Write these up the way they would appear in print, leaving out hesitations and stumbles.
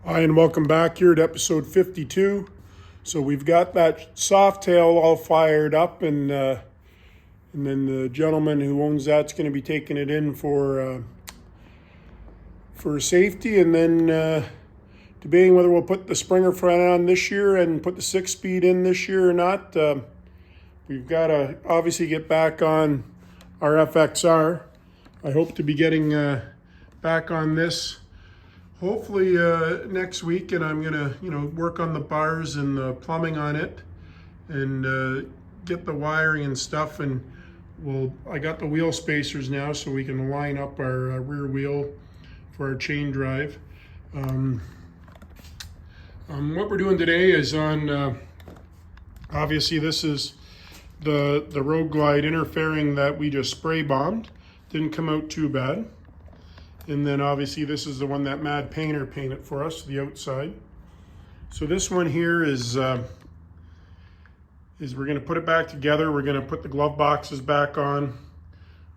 Hi, and welcome back here to episode 52. So we've got that soft tail all fired up, and then the gentleman who owns that's going to be taking it in for safety, and then debating whether we'll put the Springer front on this year and put the 6-speed in this year or not. We've got to obviously get back on our FXR. I hope to be getting back on this hopefully next week, and I'm gonna work on the bars and the plumbing on it, and get the wiring and stuff. And I got the wheel spacers now, so we can line up our rear wheel for our chain drive. What we're doing today is on obviously this is the Road Glide interfering that we just spray bombed. Didn't come out too bad. And then obviously this is the one that Mad Painter painted for us, the outside. So this one here is we're gonna put it back together. We're gonna put the glove boxes back on.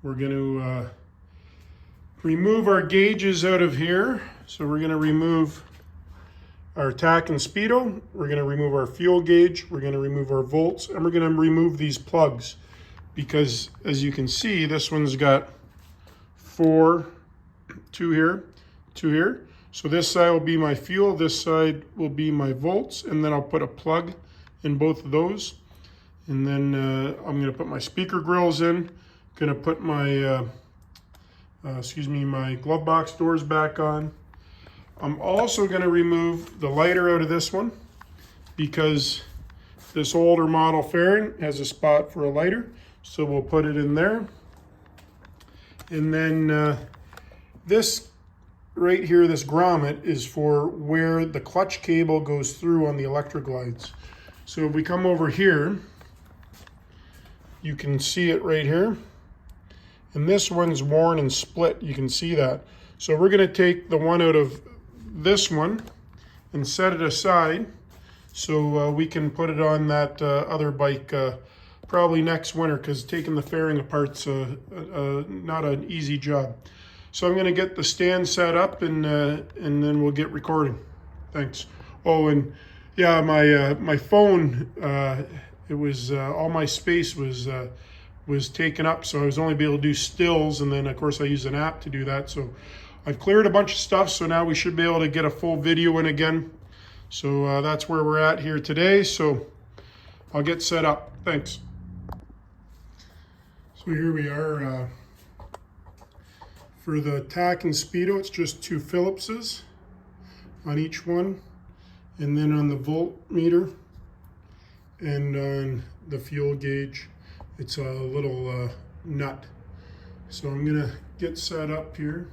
We're gonna remove our gauges out of here. So we're gonna remove our tack and speedo. We're gonna remove our fuel gauge. We're gonna remove our volts, and we're gonna remove these plugs, because as you can see, this one's got two here. So this side will be my fuel, this side will be my volts, and then I'll put a plug in both of those. And then I'm gonna put my speaker grills in, gonna put my, my glove box doors back on. I'm also gonna remove the lighter out of this one, because this older model fairing has a spot for a lighter. So we'll put it in there. And then this right here, this grommet, is for where the clutch cable goes through on the electric glides. So if we come over here, you can see it right here. And this one's worn and split, you can see that. So we're gonna take the one out of this one and set it aside, so we can put it on that other bike probably next winter, because taking the fairing apart's not an easy job. So I'm gonna get the stand set up, and then we'll get recording. Thanks. Oh, and yeah, my phone, it was all my space was taken up, so I was only able to do stills, and then of course I use an app to do that. So I've cleared a bunch of stuff, so now we should be able to get a full video in again. So that's where we're at here today. So I'll get set up. Thanks. So here we are. For the tack and speedo, it's just 2 Phillipses on each one. And then on the voltmeter and on the fuel gauge, it's a little nut. So I'm gonna get set up here.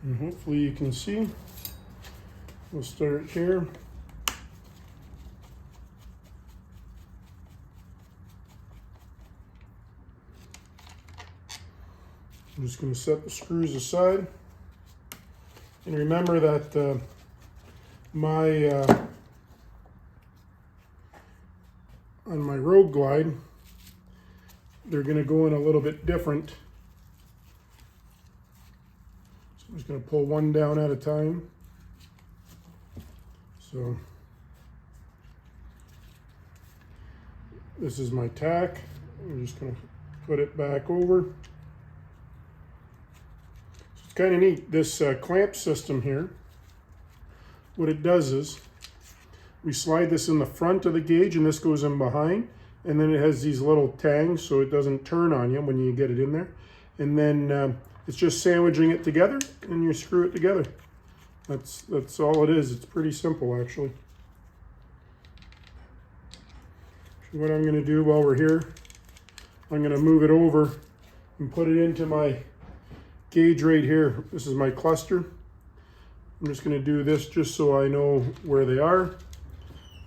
And hopefully you can see. We'll start here. I'm just going to set the screws aside. And remember that on my Road Glide, they're going to go in a little bit different. So I'm just going to pull one down at a time. So this is my tack. I'm just going to put it back over. Kind of neat, this clamp system here. What it does is we slide this in the front of the gauge, and this goes in behind, and then it has these little tangs so it doesn't turn on you when you get it in there. And then it's just sandwiching it together, and you screw it together. That's all it is. It's pretty simple, actually. So what I'm going to do while we're here, I'm going to move it over and put it into my gauge right here. This is my cluster. I'm just going to do this just so I know where they are,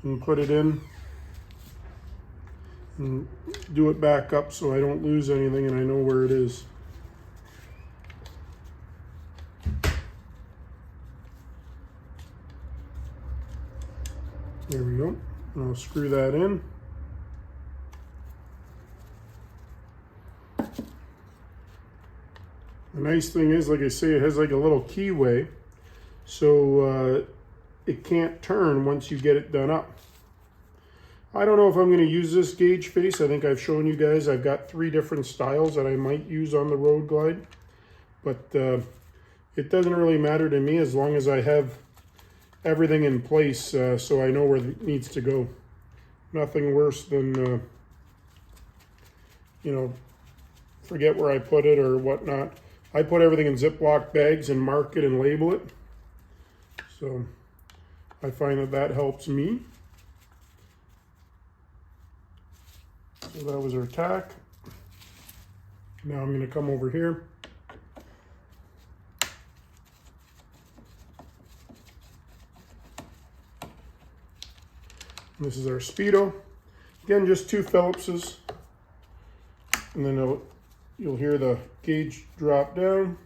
and put it in and do it back up so I don't lose anything and I know where it is. There we go. And I'll screw that in. The nice thing is, like I say, it has like a little keyway, so it can't turn once you get it done up. I don't know if I'm going to use this gauge face. I think I've shown you guys I've got 3 different styles that I might use on the Road Glide, but it doesn't really matter to me as long as I have everything in place, so I know where it needs to go. Nothing worse than you know, forget where I put it or whatnot. I put everything in Ziploc bags and mark it and label it, so I find that helps me. So that was our tack. Now I'm going to come over here. And this is our Speedo. Again, just 2 Phillipses. And then you'll hear the gauge drop down.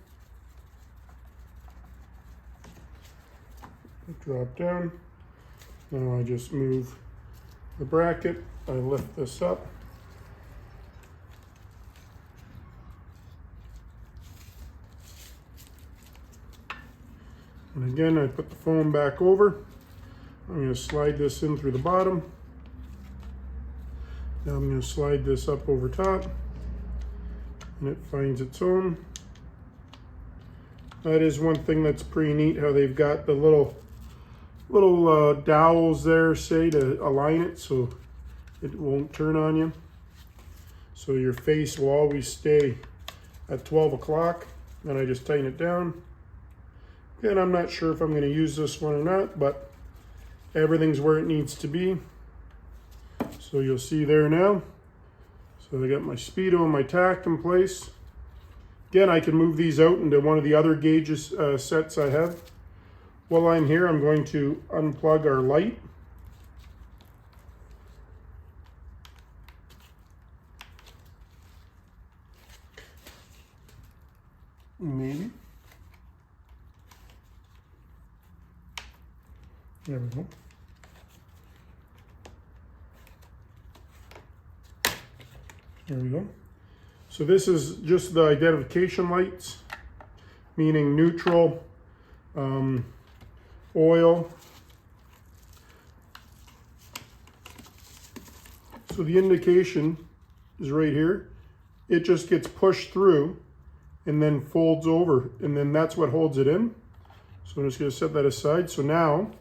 Drop down. Now I just move the bracket. I lift this up. And again, I put the foam back over. I'm going to slide this in through the bottom. Now I'm going to slide this up over top, and it finds its own. That is one thing that's pretty neat, how they've got the little dowels there, say, to align it so it won't turn on you. So your face will always stay at 12 o'clock. Then I just tighten it down. Again, I'm not sure if I'm going to use this one or not, but everything's where it needs to be. So you'll see there now. So I got my Speedo and my tack in place. Again, I can move these out into one of the other gauges sets I have. While I'm here, I'm going to unplug our light. Maybe. There we go. There we go. So this is just the identification lights, meaning neutral, oil. So the indication is right here. It just gets pushed through and then folds over, and then that's what holds it in. So I'm just going to set that aside. So now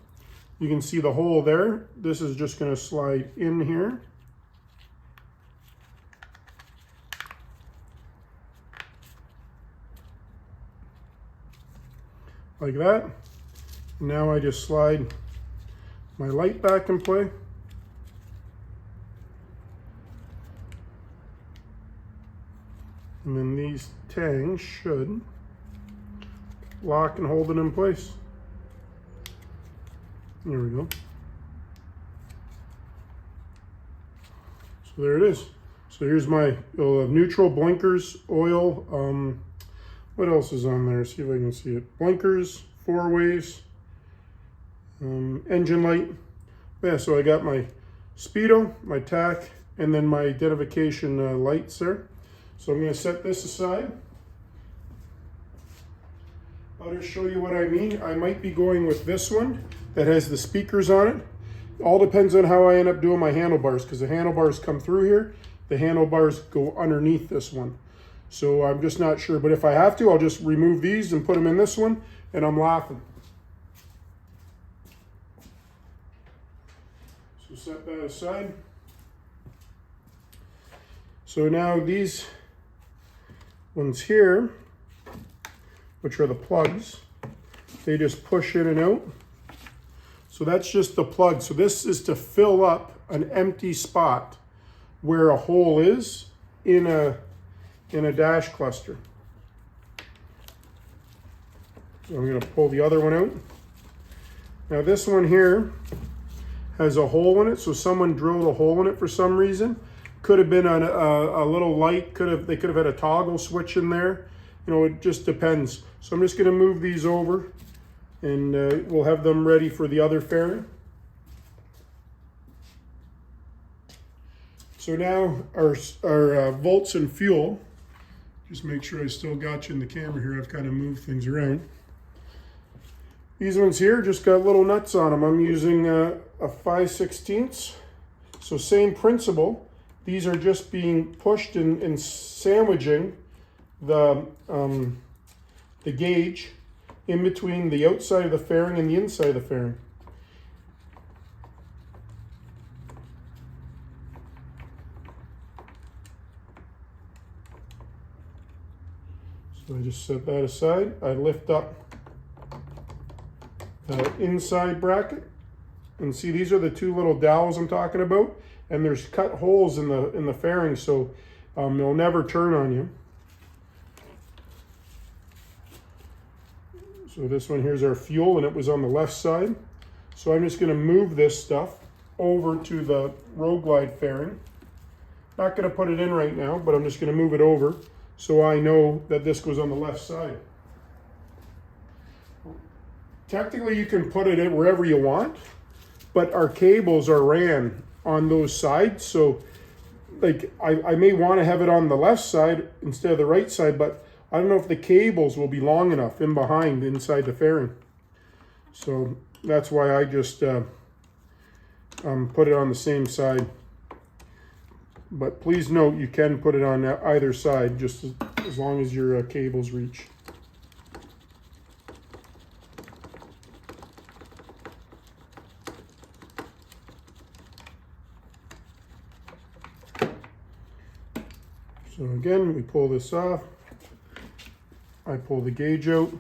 you can see the hole there. This is just going to slide in here. Like that. Now I just slide my light back in play. And then these tangs should lock and hold it in place. There we go. So there it is. So here's my neutral, blinkers, oil. What else is on there? See if I can see it. Blinkers, 4-ways, engine light. Yeah, so I got my Speedo, my tack, and then my identification lights there. So I'm going to set this aside. I'll just show you what I mean. I might be going with this one that has the speakers on it. All depends on how I end up doing my handlebars, because the handlebars come through here. The handlebars go underneath this one. So I'm just not sure. But if I have to, I'll just remove these and put them in this one, and I'm laughing. So set that aside. So now these ones here, which are the plugs, they just push in and out. So that's just the plug. So this is to fill up an empty spot where a hole is in a dash cluster. So I'm going to pull the other one out. Now this one here has a hole in it, so someone drilled a hole in it for some reason. Could have been a little light. They could have had a toggle switch in there. You know, it just depends. So I'm just going to move these over, and we'll have them ready for the other fairing. So now our volts and fuel, Just make sure I still got you in the camera here. I've kind of moved things around. These ones here just got little nuts on them. I'm using a 5/16. So same principle. These are just being pushed and sandwiching the gauge in between the outside of the fairing and the inside of the fairing. So I just set that aside. I lift up the inside bracket, and see, these are the two little dowels I'm talking about, and there's cut holes in the fairing, so it'll never turn on you. So this one here's our fuel, and it was on the left side. So I'm just going to move this stuff over to the Road Glide fairing. Not going to put it in right now, but I'm just going to move it over so I know that this goes on the left side. Technically, you can put it in wherever you want, but our cables are ran on those sides. So like I may want to have it on the left side instead of the right side, but I don't know if the cables will be long enough in behind inside the fairing. So that's why I just put it on the same side. But please note, you can put it on either side, just as long as your cables reach. So again, we pull this off. I pull the gauge out.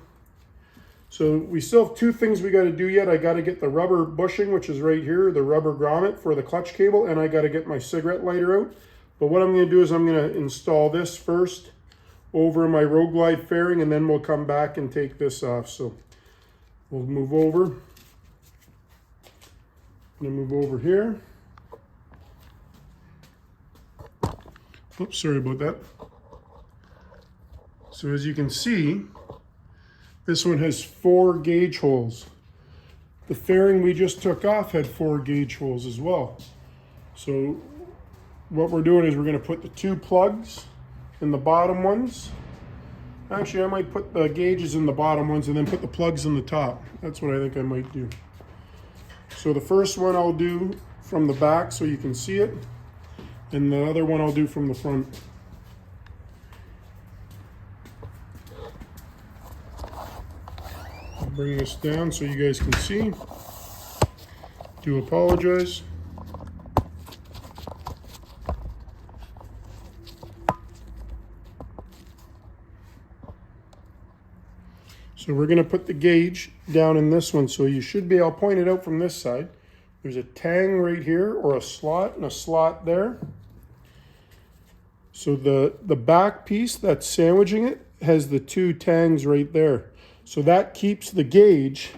So we still have two things we got to do yet. I got to get the rubber bushing, which is right here, the rubber grommet for the clutch cable, and I got to get my cigarette lighter out. But what I'm going to do is I'm going to install this first over my Road Glide fairing, and then we'll come back and take this off. So we'll move over. I'm going to move over here. Oops, sorry about that. So as you can see, this one has 4 gauge holes. The fairing we just took off had 4 gauge holes as well. So what we're doing is we're going to put the 2 plugs in the bottom ones. Actually, I might put the gauges in the bottom ones and then put the plugs in the top. That's what I think I might do. So the first one I'll do from the back so you can see it, and the other one I'll do from the front. I'll bring this down so you guys can see. Do apologize. So we're going to put the gauge down in this one. So you should be, I'll point it out from this side. There's a tang right here, or a slot, and a slot there. So the back piece that's sandwiching it has the 2 tangs right there. So that keeps the gauge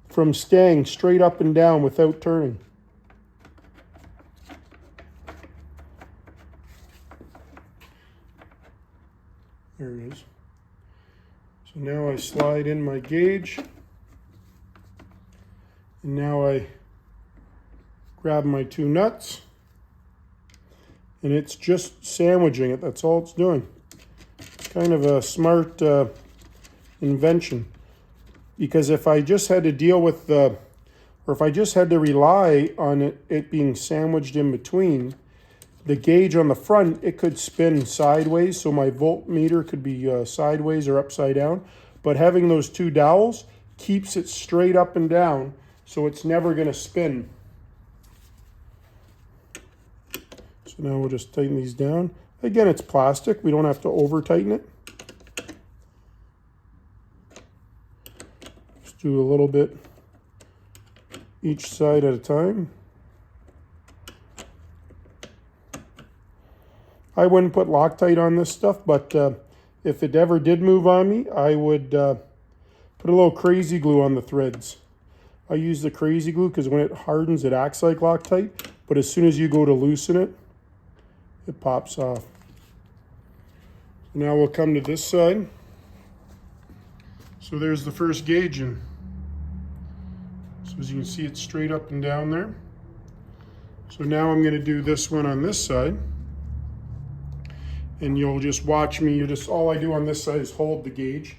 from staying straight up and down without turning. There it is. So now I slide in my gauge, and now I grab my 2 nuts, and it's just sandwiching it. That's all it's doing. It's kind of a smart invention, because if I just had to deal with or if I just had to rely on it being sandwiched in between, the gauge on the front, it could spin sideways, so my voltmeter could be sideways or upside down. But having those 2 dowels keeps it straight up and down, so it's never going to spin. So now we'll just tighten these down. Again, it's plastic. We don't have to over tighten it. Just do a little bit each side at a time. I wouldn't put Loctite on this stuff, but if it ever did move on me, I would put a little crazy glue on the threads. I use the crazy glue because when it hardens, it acts like Loctite, but as soon as you go to loosen it, it pops off. Now we'll come to this side. So there's the first gauge in. So as you can see, it's straight up and down there. So now I'm going to do this one on this side. and you'll just watch me. All I do on this side is hold the gauge.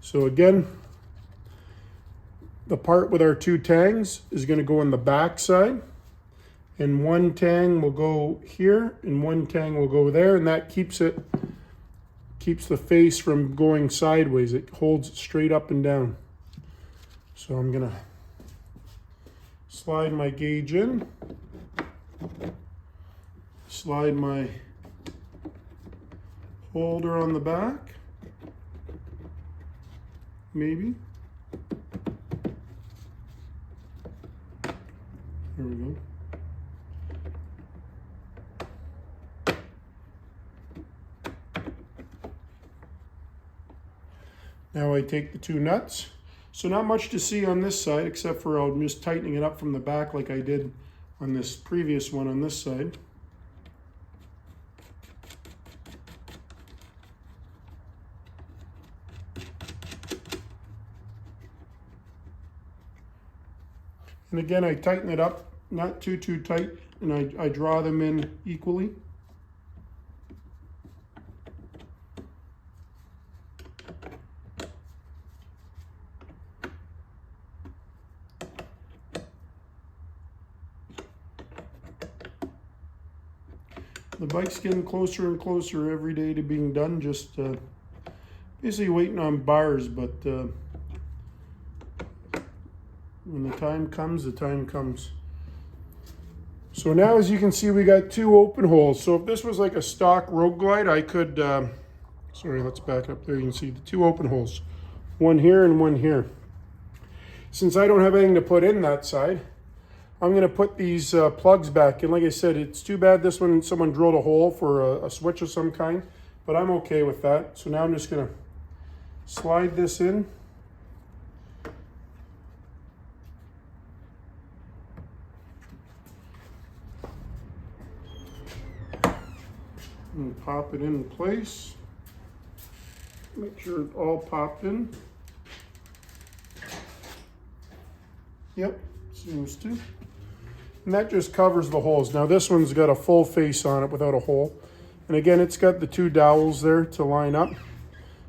So again, the part with our 2 tangs is going to go on the back side, and 1 tang will go here and 1 tang will go there, and that keeps the face from going sideways. It holds it straight up and down. So I'm going to slide my gauge in, slide my holder on the back, maybe. There we go. Now I take the 2 nuts. So not much to see on this side, except for I'm just tightening it up from the back like I did on this previous one on this side. And again, I tighten it up, not too tight, and I draw them in equally. The bike's getting closer and closer every day to being done, just basically waiting on bars, but when the time comes, the time comes. So now, as you can see, we got 2 open holes. So if this was like a stock Road Glide, I could, sorry, let's back up there. You can see the 2 open holes, 1 here and 1 here. Since I don't have anything to put in that side, I'm going to put these plugs back in. Like I said, it's too bad this one, someone drilled a hole for a switch of some kind, but I'm okay with that. So now I'm just going to slide this in. And pop it in place. Make sure it's all popped in. Yep, seems to. And that just covers the holes. Now this one's got a full face on it without a hole. And again, it's got the 2 dowels there to line up.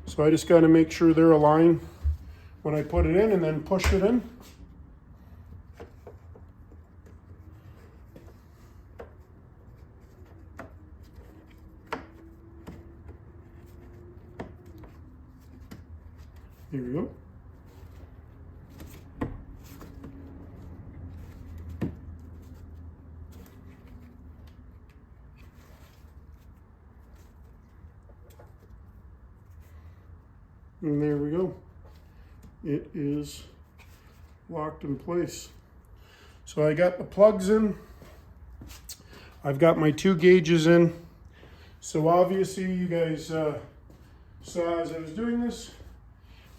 So I just got to make sure they're aligned when I put it in, and then push it in. Here we go. And there we go. It is locked in place. So I got the plugs in. I've got my 2 gauges in. So obviously you guys saw as I was doing this,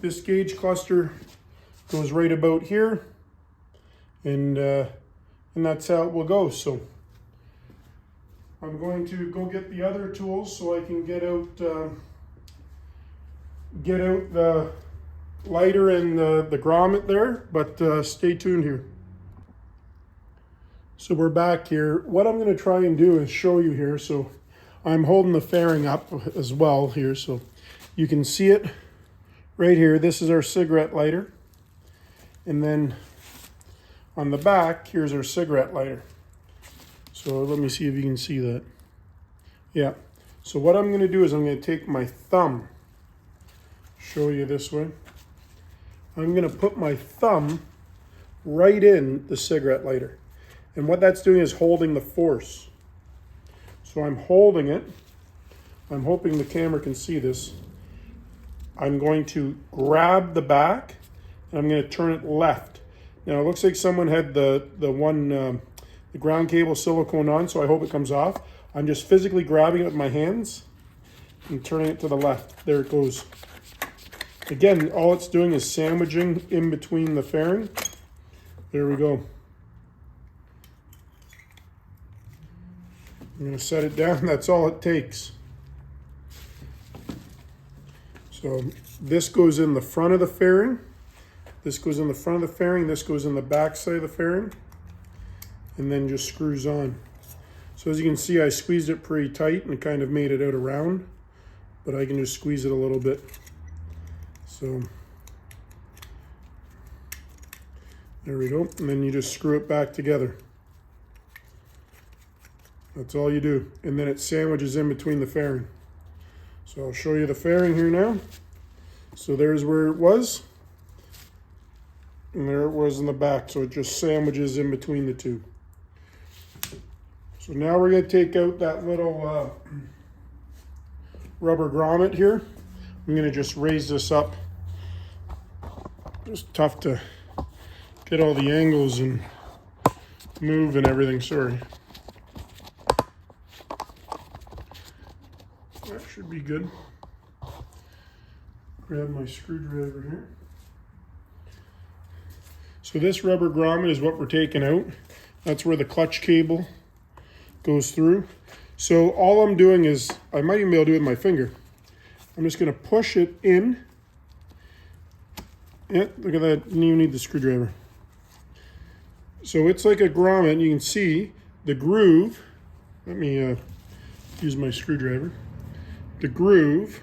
this gauge cluster goes right about here, and that's how it will go. So I'm going to go get the other tools so I can get out the lighter and the grommet there, but stay tuned here. So we're back here. What I'm going to try and do is show you here. So I'm holding the fairing up as well here, so you can see it right here. This is our cigarette lighter, and then on the back here's our cigarette lighter. So let me see if you can see that. Yeah, so what I'm going to do is I'm going to take my thumb, show you this way. I'm going to put my thumb right in the cigarette lighter, and what that's doing is holding the force. So I'm holding it. I'm hoping the camera can see this. I'm going to grab the back, and I'm going to turn it left. Now it looks like someone had the ground cable silicone on, so I hope it comes off. I'm just physically grabbing it with my hands and turning it to the left. There it goes. Again, all it's doing is sandwiching in between the fairing. There we go. I'm going to set it down. That's all it takes. So this goes in the front of the fairing. This goes in the front of the fairing. This goes in the back side of the fairing. And then just screws on. So as you can see, I squeezed it pretty tight and kind of made it out around, but I can just squeeze it a little bit. So there we go. And then you just screw it back together. That's all you do. And then it sandwiches in between the fairing. So I'll show you the fairing here now. So there's where it was. And there it was in the back. So it just sandwiches in between the two. So now we're going to take out that little rubber grommet here. I'm going to just raise this up. It's tough to get all the angles and move and everything. Sorry. That should be good. Grab my screwdriver here. So this rubber grommet is what we're taking out. That's where the clutch cable goes through. So all I'm doing is, I might even be able to do it with my finger. I'm just going to push it in. Yeah, look at that. You don't even need the screwdriver. So it's like a grommet. You can see the groove. Let me use my screwdriver. The groove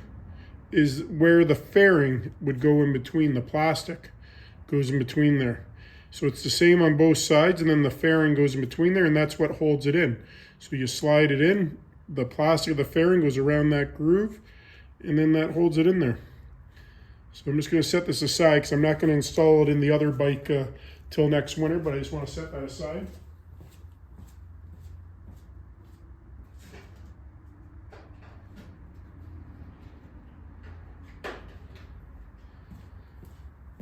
is where the fairing would go in between. The plastic goes in between there. So it's the same on both sides, and then the fairing goes in between there, and that's what holds it in. So you slide it in, the plastic of the fairing goes around that groove, and then that holds it in there. So I'm just going to set this aside because I'm not going to install it in the other bike till next winter, but I just want to set that aside.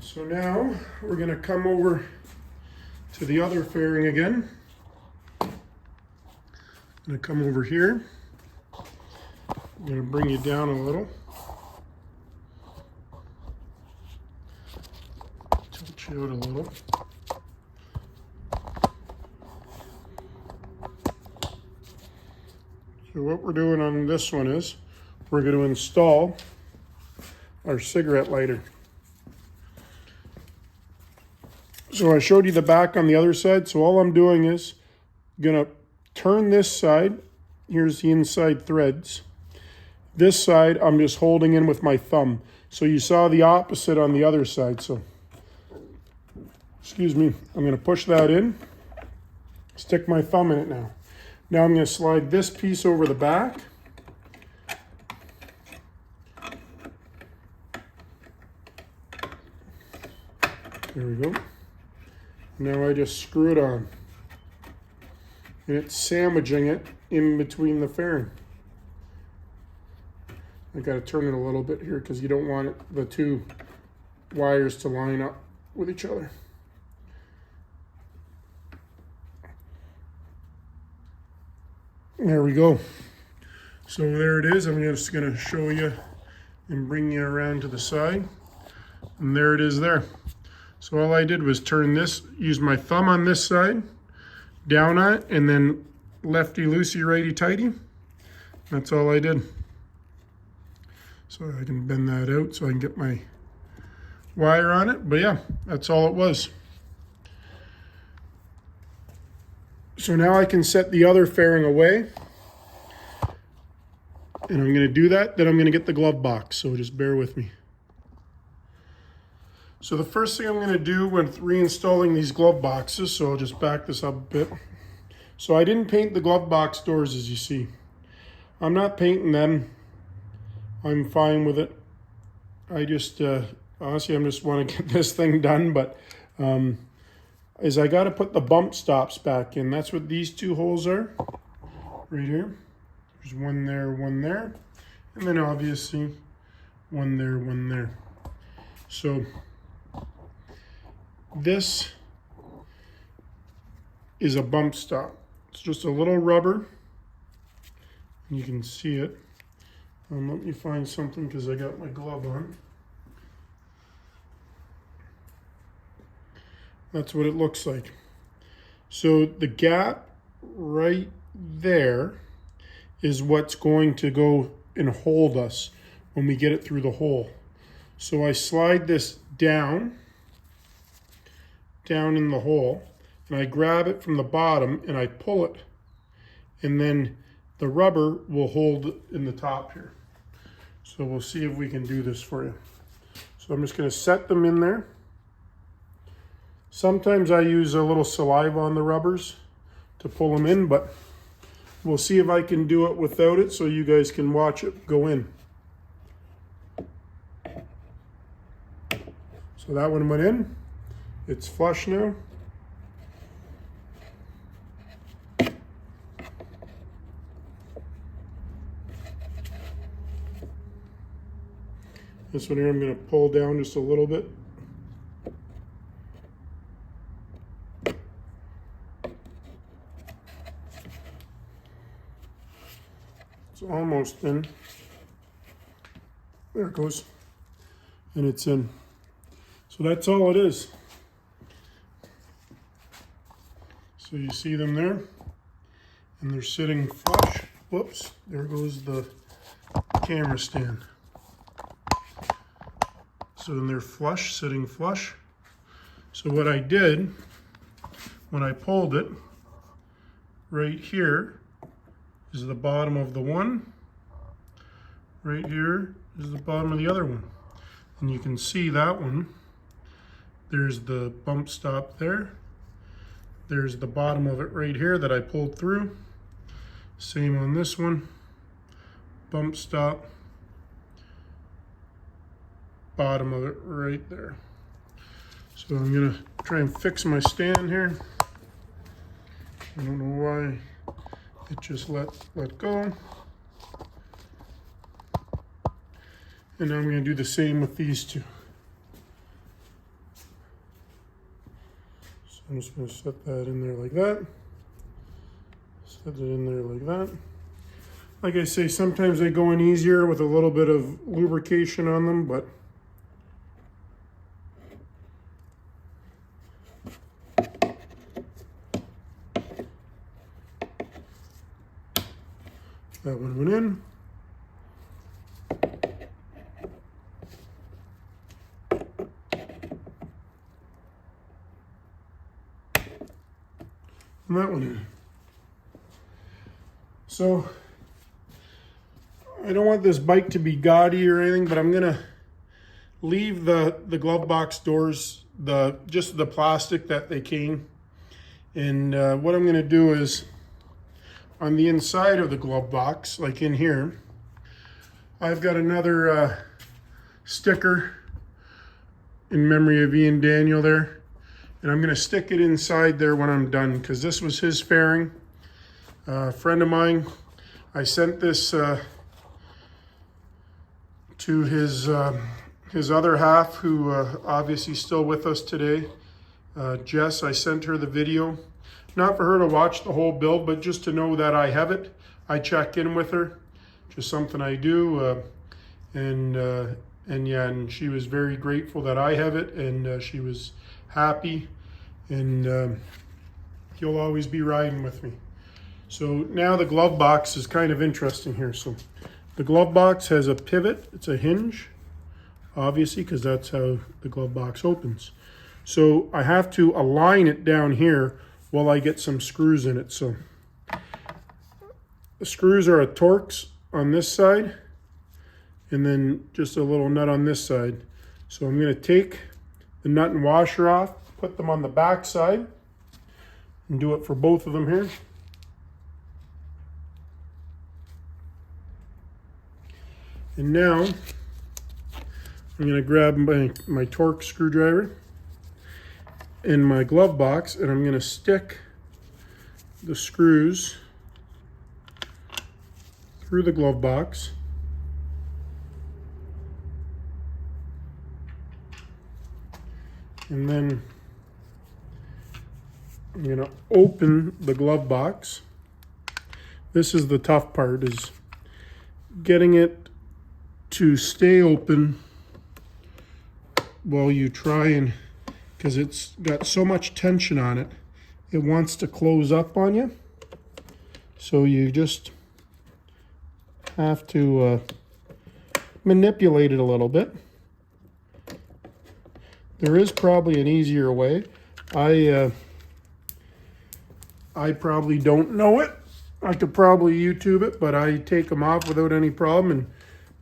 So now we're going to come over to the other fairing again. I'm going to come over here. I'm going to bring you down a little. Tilt you out a little. So what we're doing on this one is we're going to install our cigarette lighter. So I showed you the back on the other side. So all I'm doing is going to turn this side. Here's the inside threads. This side I'm just holding in with my thumb. So you saw the opposite on the other side. So, excuse me, I'm going to push that in. Stick my thumb in it now. Now I'm going to slide this piece over the back. There we go. Now I just screw it on. And it's sandwiching it in between the fairing. I got to turn it a little bit here because you don't want the two wires to line up with each other. There we go. So there it is. I'm just going to show you and bring you around to the side. And there it is there. So all I did was turn this, use my thumb on this side, down on it, and then lefty loosey, righty tighty. That's all I did. So I can bend that out so I can get my wire on it. But yeah, that's all it was. So now I can set the other fairing away. And I'm going to do that. Then I'm going to get the glove box. So just bear with me. So the first thing I'm going to do with reinstalling these glove boxes, so I'll just back this up a bit. So I didn't paint the glove box doors, as you see. I'm not painting them. I'm fine with it. I just, honestly, I just want to get this thing done, but is I got to put the bump stops back in. That's what these two holes are, right here. There's one there, and then obviously one there, one there. So this is a bump stop. It's just a little rubber. You can see it. Let me find something because I got my glove on. That's what it looks like. So the gap right there is what's going to go and hold us when we get it through the hole. So I slide this down in the hole, and I grab it from the bottom and I pull it, and then the rubber will hold in the top here. So we'll see if we can do this for you. So I'm just going to set them in there. Sometimes I use a little saliva on the rubbers to pull them in, but we'll see if I can do it without it so you guys can watch it go in. So that one went in. It's flush now. This one here I'm going to pull down just a little bit. It's almost in. There it goes. And it's in. So that's all it is. So you see them there, and they're sitting flush. Whoops, there goes the camera stand. So then they're flush, sitting flush. So what I did, when I pulled it, right here is the bottom of the one. Right here is the bottom of the other one. And you can see that one. There's the bump stop there. There's the bottom of it right here that I pulled through. Same on this one. Bump stop. Bottom of it right there. So I'm gonna try and fix my stand here. I don't know why it just let go. And now I'm gonna do the same with these two. So I'm just gonna set that in there like that. Set it in there like that. Like I say, sometimes they go in easier with a little bit of lubrication on them, but that one went in. And that one in. So I don't want this bike to be gaudy or anything, but I'm gonna leave the glove box doors, just the plastic that they came. And what I'm gonna do is, on the inside of the glove box, like in here, I've got another sticker in memory of Ian Daniel there. And I'm gonna stick it inside there when I'm done, because this was his fairing. A friend of mine, I sent this to his other half, who obviously still with us today. Jess, I sent her the video. Not for her to watch the whole build, but just to know that I have it. I check in with her, just something I do. And yeah, and she was very grateful that I have it, and she was happy. And he'll always be riding with me. So now the glove box is kind of interesting here. So the glove box has a pivot. It's a hinge, obviously, because that's how the glove box opens. So I have to align it down here while I get some screws in it. So the screws are a Torx on this side, and then just a little nut on this side. So I'm going to take the nut and washer off, put them on the back side, and do it for both of them here. And now I'm going to grab my Torx screwdriver in my glove box, and I'm going to stick the screws through the glove box. And then I'm going to open the glove box. This is the tough part, is getting it to stay open while you try and, because it's got so much tension on it, it wants to close up on you. So you just have to manipulate it a little bit. There is probably an easier way. I probably don't know it, I could probably YouTube it, but I take them off without any problem,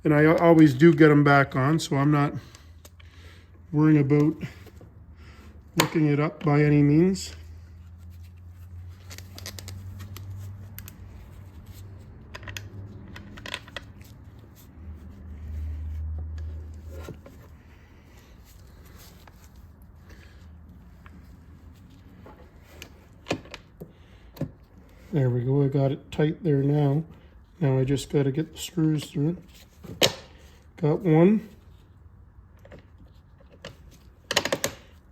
and I always do get them back on, so I'm not worrying about looking it up by any means. There we go, I got it tight there now. Now I just got to get the screws through. Got one.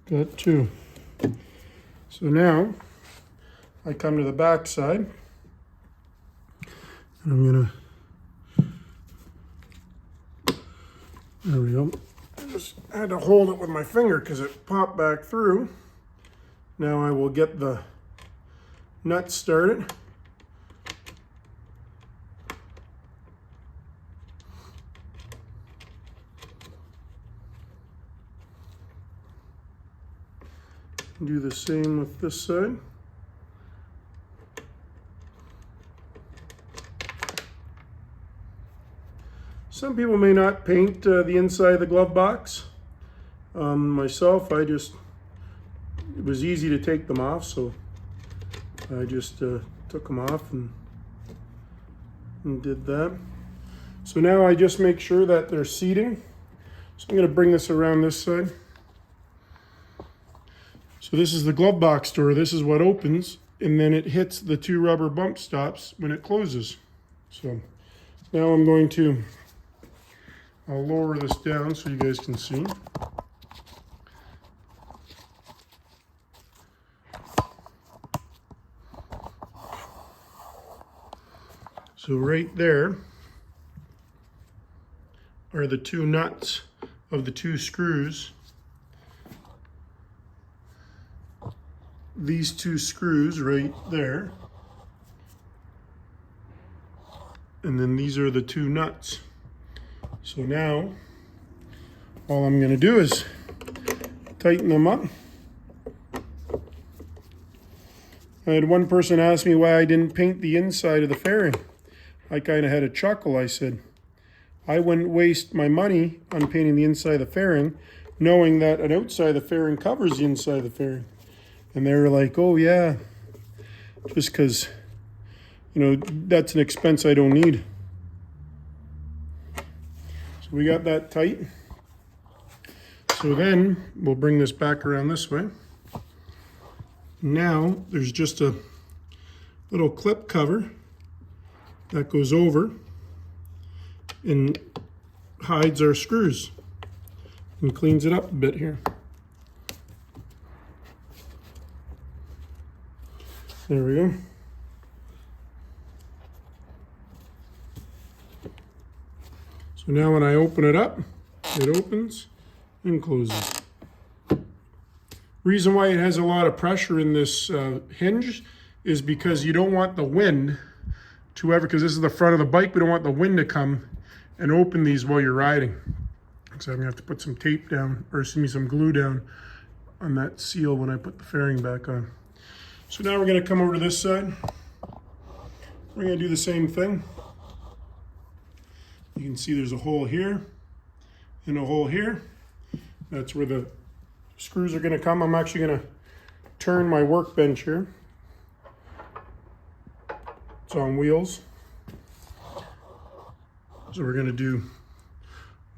Got two. So now I come to the back side. And I'm gonna, there we go. I just had to hold it with my finger because it popped back through. Now I will get the nuts started. Do the same with this side. Some people may not paint the inside of the glove box. Myself, it was easy to take them off, so I just took them off and did that. So now I just make sure that they're seating. So I'm going to bring this around this side. So this is the glove box door. This is what opens, and then it hits the two rubber bump stops when it closes. So now I'll lower this down so you guys can see. So right there are the two nuts of the two screws. These two screws right there. And then these are the two nuts. So now all I'm going to do is tighten them up. I had one person ask me why I didn't paint the inside of the fairing. I kind of had a chuckle. I said, I wouldn't waste my money on painting the inside of the fairing, knowing that an outside of the fairing covers the inside of the fairing. And they were like, oh yeah, just because, that's an expense I don't need. So we got that tight. So then we'll bring this back around this way. Now there's just a little clip cover that goes over and hides our screws and cleans it up a bit here. There we go. So now when I open it up, it opens and closes. Reason why it has a lot of pressure in this hinge is because you don't want the wind to ever, because this is the front of the bike, we don't want the wind to come and open these while you're riding. So I'm gonna have to put some tape down, or some glue down on that seal when I put the fairing back on. So now we're gonna come over to this side. We're gonna do the same thing. You can see there's a hole here and a hole here. That's where the screws are gonna come. I'm actually gonna turn my workbench here. It's on wheels. So we're gonna do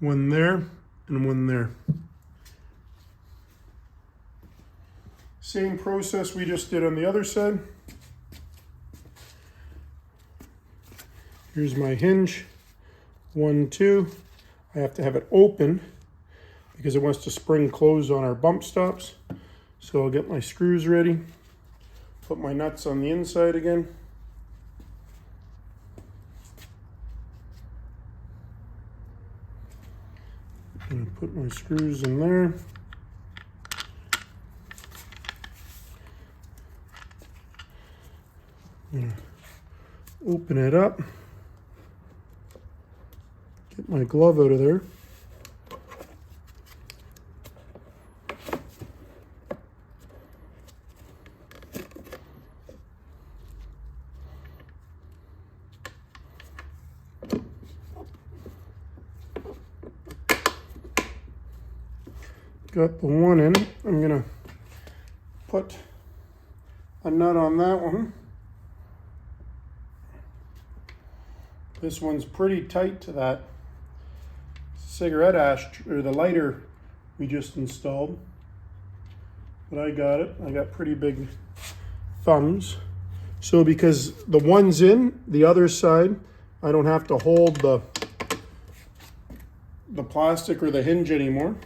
one there and one there. Same process we just did on the other side. Here's my hinge, 1, 2. I have to have it open because it wants to spring close on our bump stops. So I'll get my screws ready, put my nuts on the inside again. And put my screws in there. Open it up. Get my glove out of there. got the one in. I'm gonna put a nut on that one. This one's pretty tight to that cigarette ash, or the lighter we just installed. But I got it. I got pretty big thumbs. So because the one's in, the other side, I don't have to hold the plastic or the hinge anymore.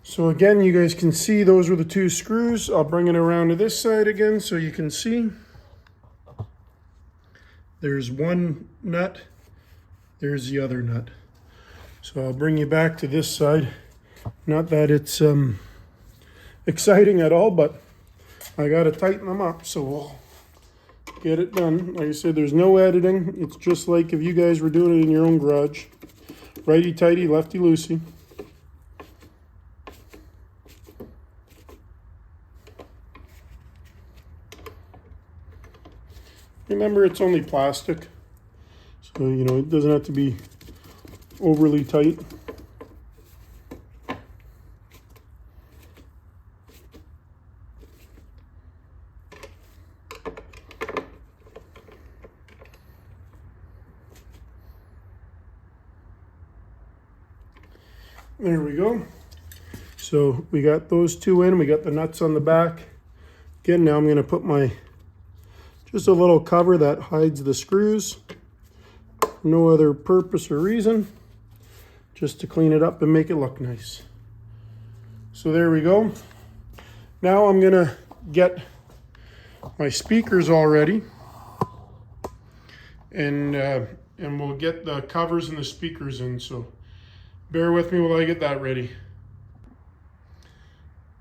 So again, you guys can see those were the two screws. I'll bring it around to this side again so you can see. There's one nut, there's the other nut. So I'll bring you back to this side. Not that it's exciting at all, but I gotta tighten them up, so we'll get it done. Like I said, there's no editing. It's just like if you guys were doing it in your own garage. Righty-tighty, lefty-loosey. Remember, it's only plastic, so you know it doesn't have to be overly tight. There we go. So we got those two in. We got the nuts on the back. Again, now I'm going to put my just a little cover that hides the screws. No other purpose or reason. Just to clean it up and make it look nice. So there we go. Now I'm going to get my speakers all ready. And we'll get the covers and the speakers in. So bear with me while I get that ready.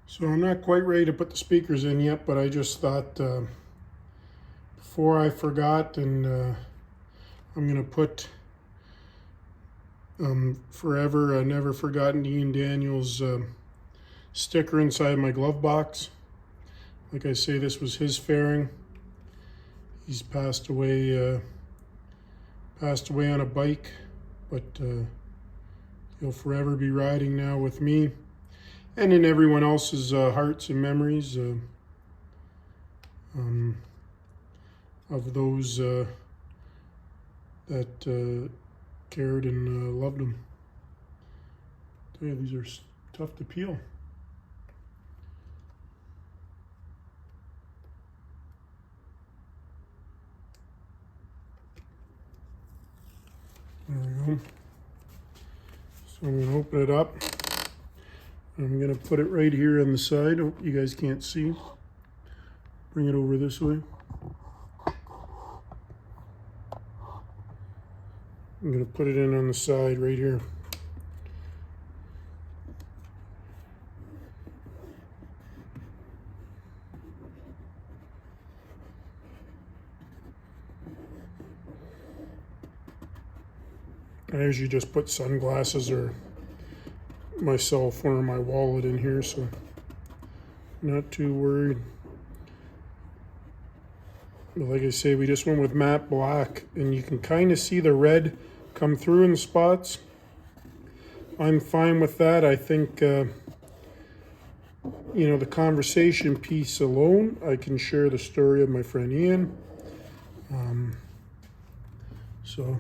So I'm not quite ready to put the speakers in yet, but I just thought before I forgot, and I'm gonna put Forever Never Forgotten Ian Daniels sticker inside my glove box. Like I say, this was his fairing. He's passed away on a bike, but he'll forever be riding now with me and in everyone else's hearts and memories of those that cared and loved him. Tell you, these are tough to peel. There we go. So I'm going to open it up. I'm going to put it right here on the side. Oh, you guys can't see. Bring it over this way. I'm going to put it in on the side right here. I usually just put sunglasses or my cell phone or my wallet in here, so not too worried. But like I say, we just went with matte black, and you can kind of see the red come through in the spots. I'm fine with that. I think you know, the conversation piece alone, I can share the story of my friend Ian. So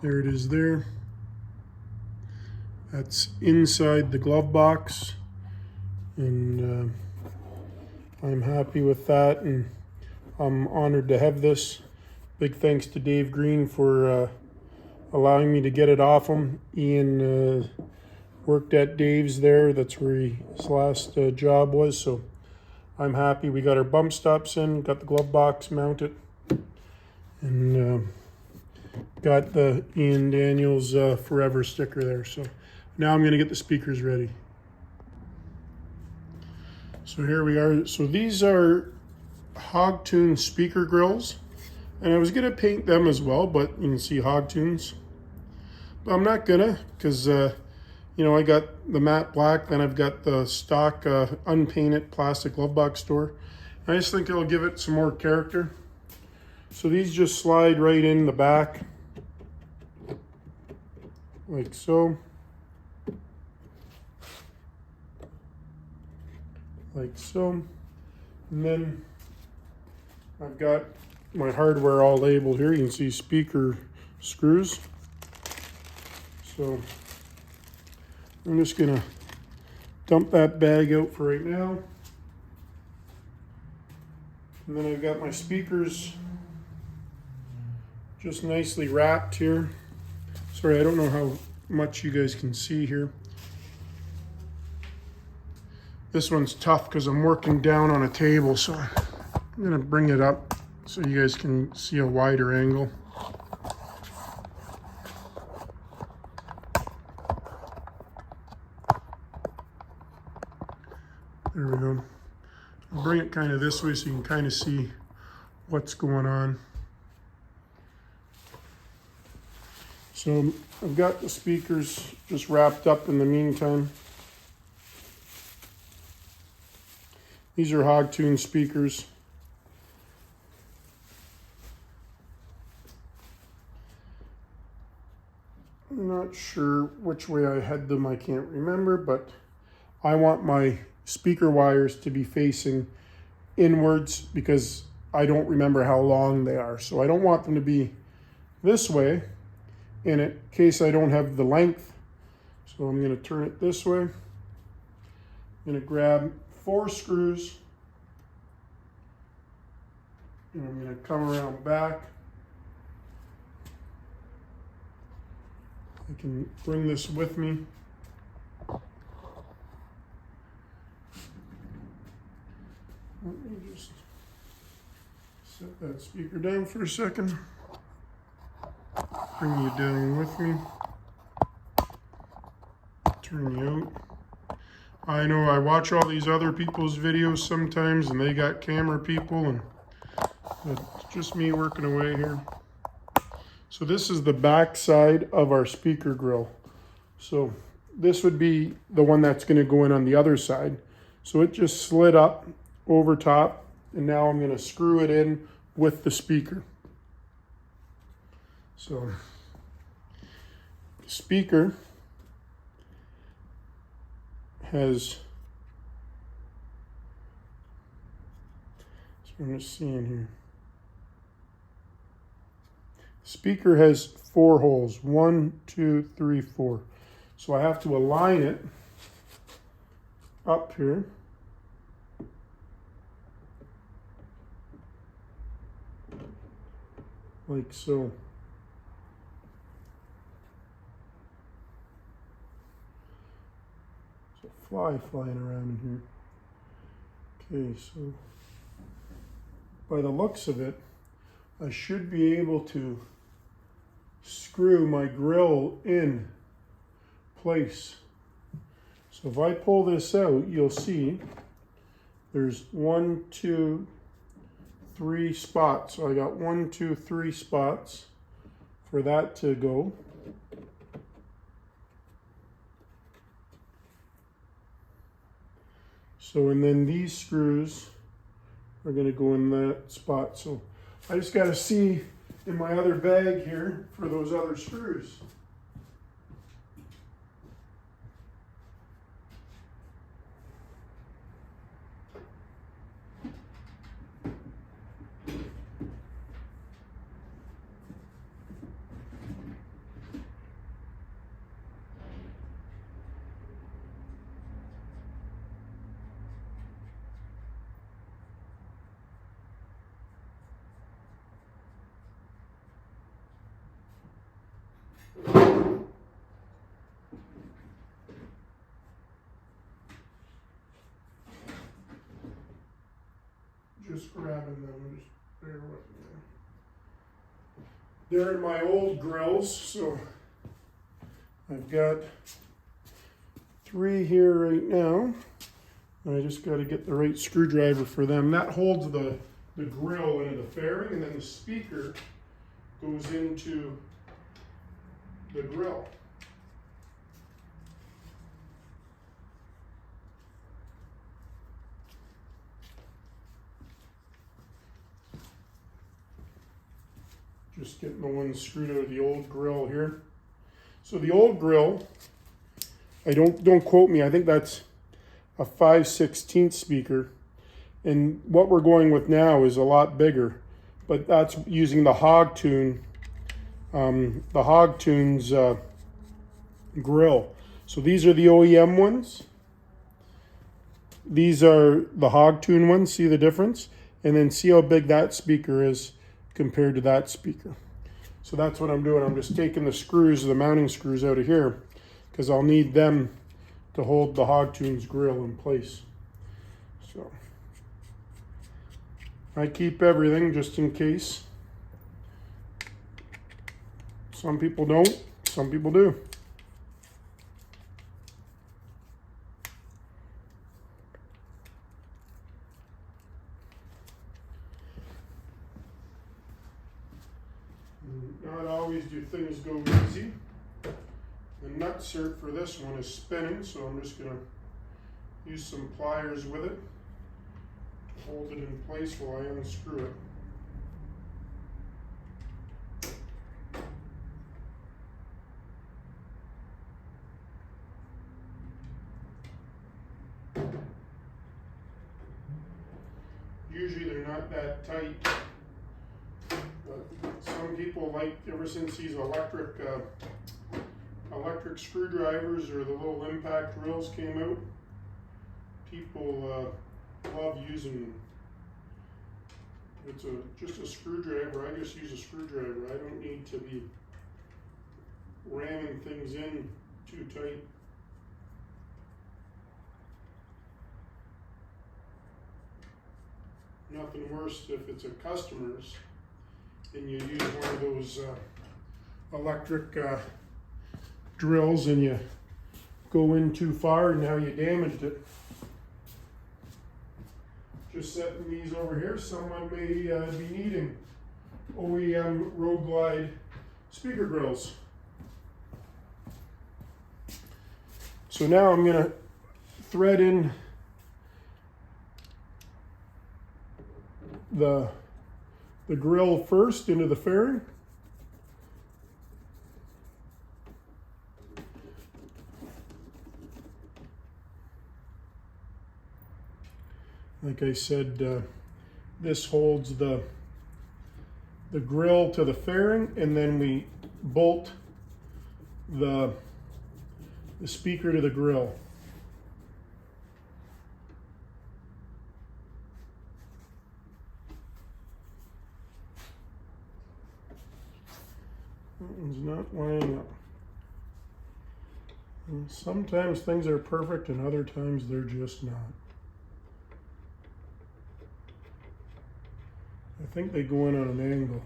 there it is there. That's inside the glove box, and I'm happy with that, and I'm honored to have this. Big thanks to Dave Green for allowing me to get it off him. Ian worked at Dave's there. That's where his last job was, so I'm happy. We got our bump stops in, got the glove box mounted, and got the Ian Daniels Forever sticker there. So now I'm going to get the speakers ready. So here we are. So these are Hogtune speaker grills, and I was going to paint them as well, but you can see Hogtunes. But I'm not gonna, because you know, I got the matte black, then I've got the stock unpainted plastic glove box store. I just think it'll give it some more character. So these just slide right in the back. like so. Like so. And then I've got my hardware all labeled here. You can see speaker screws. So I'm just gonna dump that bag out for right now. And then I've got my speakers just nicely wrapped here. Sorry, I don't know how much you guys can see here. This one's tough because I'm working down on a table, so I'm gonna bring it up so you guys can see a wider angle. There we go. I'll bring it kind of this way so you can kind of see what's going on. So I've got the speakers just wrapped up in the meantime. These are Hogtune speakers. I'm not sure which way I had them, I can't remember, but I want my speaker wires to be facing inwards because I don't remember how long they are. So I don't want them to be this way in case I don't have the length. So I'm going to turn it this way. I'm going to grab 4 screws and I'm going to come around back. I can bring this with me. Let me just set that speaker down for a second. Bring you down with me. Turn you out. I know I watch all these other people's videos sometimes and they got camera people, and it's just me working away here. So this is the back side of our speaker grill. So this would be the one that's going to go in on the other side. So it just slid up over top, and now I'm going to screw it in with the speaker. So the speaker has, so I'm just seeing here. Speaker has 4 holes, 1, 2, 3, 4. So I have to align it up here. Like so. There's a fly flying around in here. Okay, so by the looks of it, I should be able to screw my grill in place. So if I pull this out, you'll see there's 1, 2, 3 spots. So I got 1, 2, 3 spots for that to go. So, and then these screws are going to go in that spot. So I just got to see in my other bag here for those other screws. Just grabbing them, just bear with me. They're in my old grills, so I've got 3 here right now. I just got to get the right screwdriver for them. That holds the grill into the fairing, and then the speaker goes into the grill. Just getting the one screwed out of the old grill here. So the old grill, don't quote me, I think that's a 5/16 speaker. And what we're going with now is a lot bigger, but that's using the Hogtune, grill. So these are the OEM ones. These are the Hogtune ones, see the difference? And then see how big that speaker is compared to that speaker. So that's what I'm doing. I'm just taking the screws, the mounting screws out of here, because I'll need them to hold the Hogtune's grill in place. So I keep everything just in case. Some people don't, some people do. Not always do things go easy. The nutcert for this one is spinning, so I'm just going to use some pliers with it to hold it in place while I unscrew it. Usually they're not that tight. Some people like, ever since these electric screwdrivers or the little impact drills came out, people love using them. It's just a screwdriver. I just use a screwdriver. I don't need to be ramming things in too tight. Nothing worse if it's a customer's and you use one of those electric drills and you go in too far and now you damaged it. Just setting these over here. Someone may be needing OEM Road Glide speaker grills. So now I'm going to thread in the grill first into the fairing. Like I said, this holds the grill to the fairing, and then we bolt the speaker to the grill. That one's not lining up. And sometimes things are perfect and other times they're just not. I think they go in on an angle.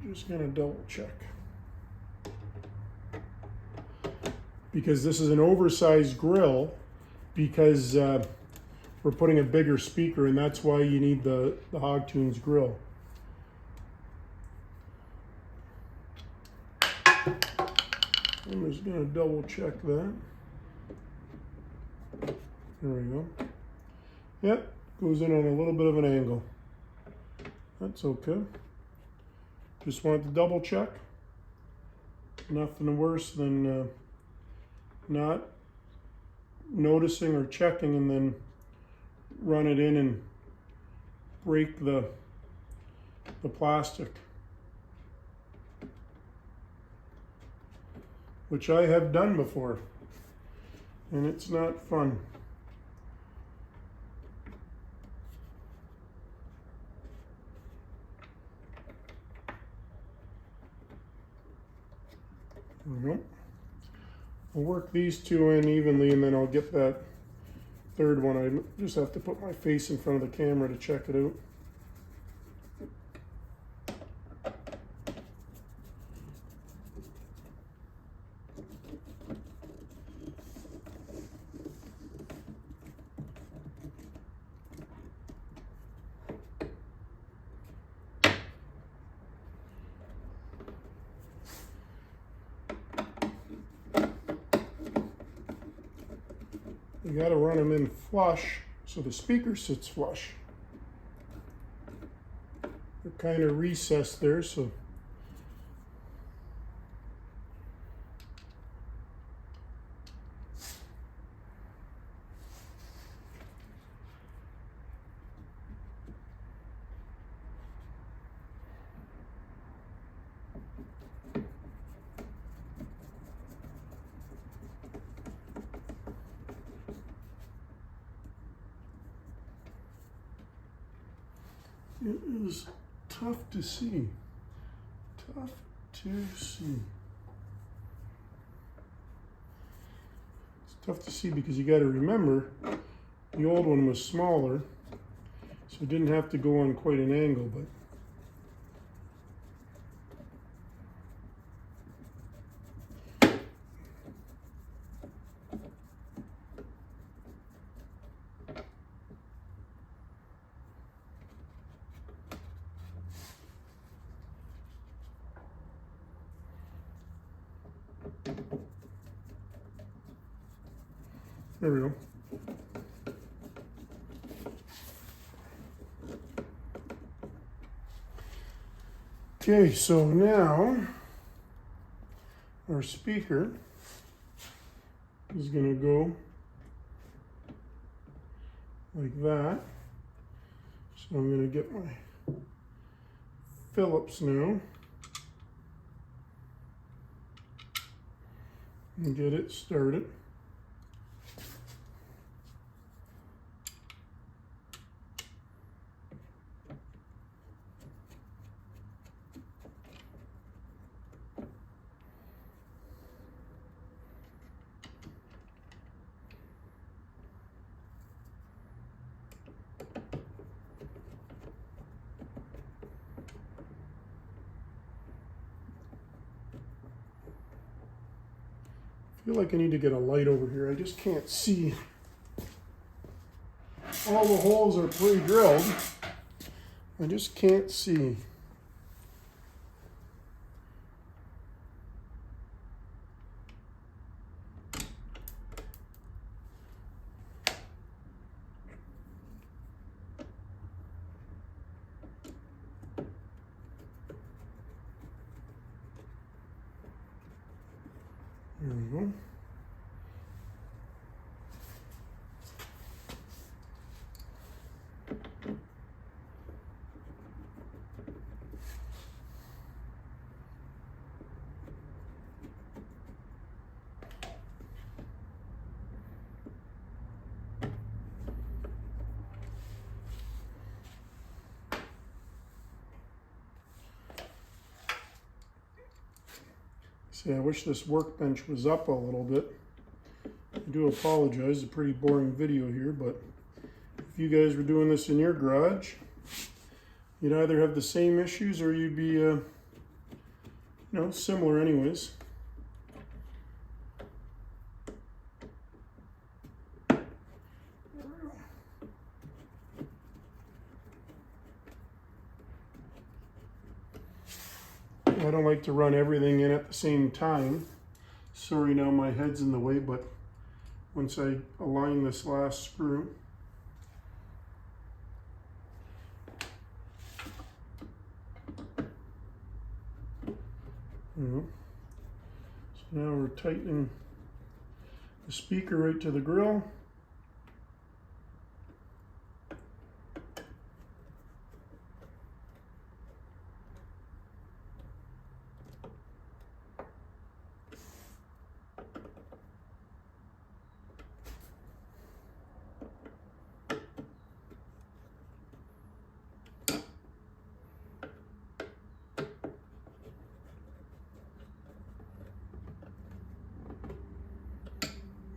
Just gonna double check. Because this is an oversized grill, because we're putting a bigger speaker, and that's why you need the Hogtune's grill. I'm just going to double check that. There we go. Yep, goes in on a little bit of an angle. That's okay. Just wanted to double check. Nothing worse than not noticing or checking and then run it in and break the plastic. Which I have done before, and it's not fun. There we go. I'll work these two in evenly, and then I'll get that third one. I just have to put my face in front of the camera to check it out. You got to run them in flush so the speaker sits flush. They're kind of recessed there, so is tough to see. Tough to see. It's tough to see because you got to remember the old one was smaller, so it didn't have to go on quite an angle, but there we go. Okay, so now our speaker is going to go like that. So I'm going to get my Phillips now and get it started. I feel like I need to get a light over here. I just can't see. All the holes are pre-drilled. I just can't see. There we go. See, I wish this workbench was up a little bit. I do apologize, it's a pretty boring video here, but if you guys were doing this in your garage, you'd either have the same issues or you'd be, similar anyways. I don't like to run everything in at the same time. Sorry now my head's in the way, but once I align this last screw, so now we're tightening the speaker right to the grill.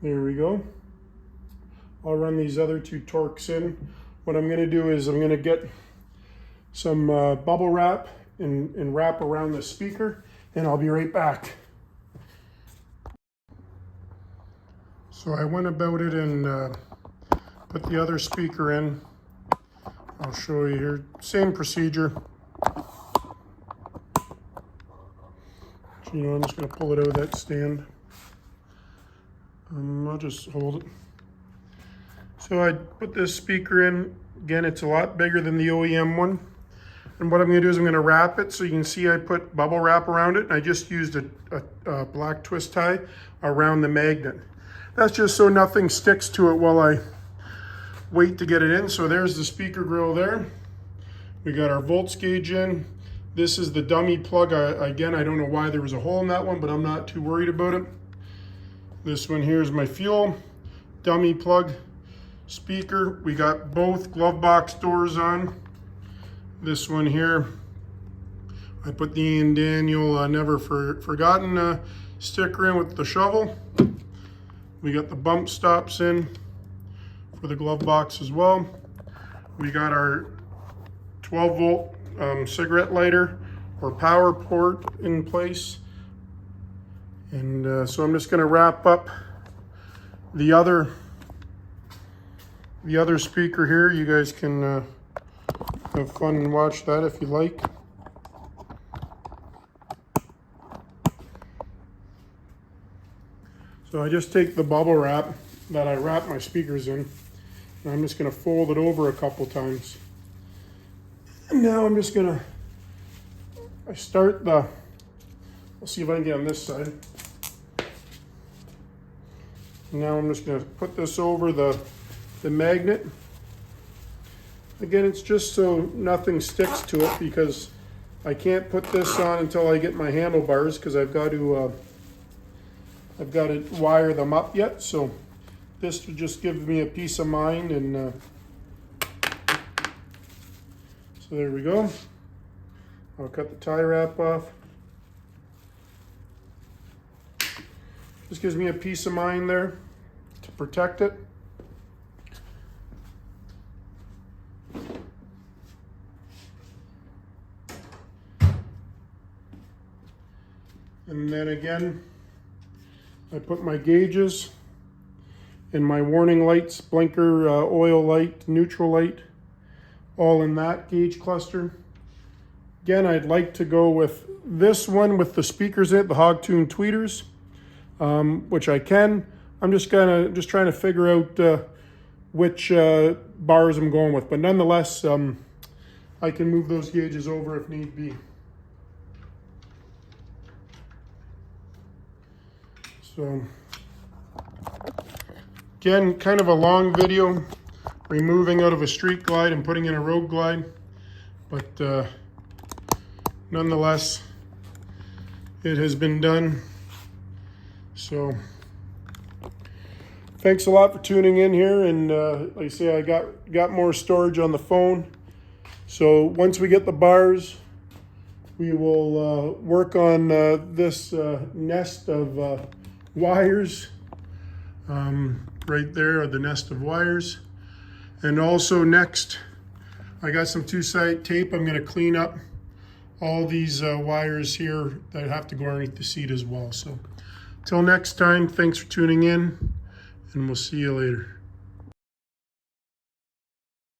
There we go. I'll run these other two Torx in. What I'm going to do is I'm going to get some bubble wrap and wrap around the speaker, and I'll be right back. So I went about it and put the other speaker in. I'll show you here. Same procedure. So, I'm just going to pull it out of that stand. I'll just hold it. So I put this speaker in. Again, it's a lot bigger than the OEM one. And what I'm going to do is I'm going to wrap it. So you can see I put bubble wrap around it. And I just used a black twist tie around the magnet. That's just so nothing sticks to it while I wait to get it in. So there's the speaker grill there. We got our volts gauge in. This is the dummy plug. Again, I don't know why there was a hole in that one, but I'm not too worried about it. This one here is my fuel, dummy plug, speaker. We got both glove box doors on. This one here, I put the Ian Daniel Never Forgotten sticker in with the shovel. We got the bump stops in for the glove box as well. We got our 12 volt cigarette lighter or power port in place. And so I'm just gonna wrap up the other speaker here. You guys can have fun and watch that if you like. So I just take the bubble wrap that I wrap my speakers in, and I'm just going to fold it over a couple times. And now I'm just going to, let's see if I can get on this side. Now I'm just going to put this over the magnet. Again, it's just so nothing sticks to it, because I can't put this on until I get my handlebars, because I've got to wire them up yet. So this would just give me a peace of mind. And so there we go. I'll cut the tie wrap off. Just gives me a peace of mind there to protect it. And then again, I put my gauges and my warning lights, blinker, oil light, neutral light, all in that gauge cluster. Again, I'd like to go with this one with the speakers in it, the Hogtune tweeters, which I can. I'm just trying to figure out which bars I'm going with, but nonetheless, I can move those gauges over if need be. So again, kind of a long video, removing out of a street glide and putting in a road glide, but nonetheless, it has been done. So thanks a lot for tuning in here, and like I say, I got more storage on the phone. So once we get the bars, we will work on this nest of wires. Right there are the nest of wires. And also next, I got some two-sided tape. I'm going to clean up all these wires here that have to go underneath the seat as well. So till next time, thanks for tuning in, and we'll see you later.